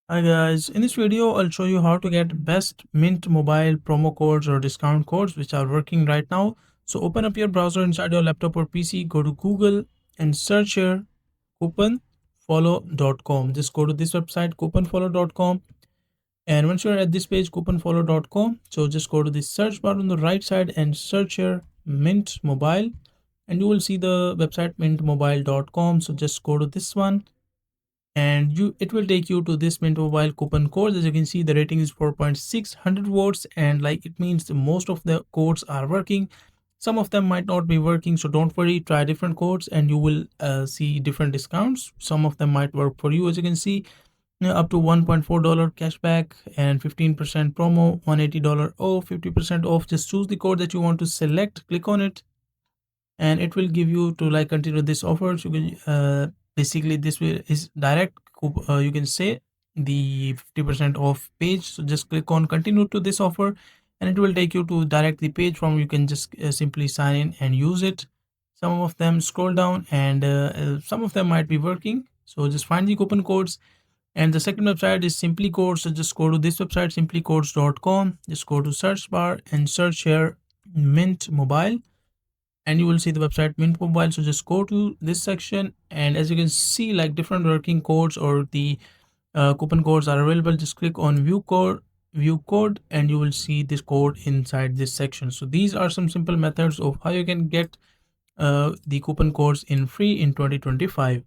Hi guys, in this video I'll show you how to get best Mint mobile promo codes or discount codes which are working right now. So open up your browser inside your laptop or PC, go to Google and search here couponfollow.com. Just go to this website couponfollow.com, and once you're at this page couponfollow.com, so just go to the search bar on the right side and search here Mint mobile, and you will see the website mintmobile.com. So just go to this one and it will take you to this Mint Mobile coupon code. As you can see, the rating is 4.600 votes, and like it means most of the codes are working. Some of them might not be working, so don't worry, try different codes and you will see different discounts. Some of them might work for you. As you can see, up to $1.4 cashback and 15% promo, $180 off, 50% off. Just choose the code that you want to select, click on it, and it will give you to like continue this offer. So you can basically this will is direct you can say the 50% off page. So just click on continue to this offer and it will take you to direct the page from you can just simply sign in and use it. Some of them scroll down and some of them might be working, so just find the coupon codes. And the second website is simply codes, so just go to this website simplycodes.com, just go to search bar and search here Mint Mobile, and you will see the website Mint Mobile. So just go to this section, and as you can see, like different working codes or the coupon codes are available. Just click on view code and you will see this code inside this section. So these are some simple methods of how you can get the coupon codes in free in 2025.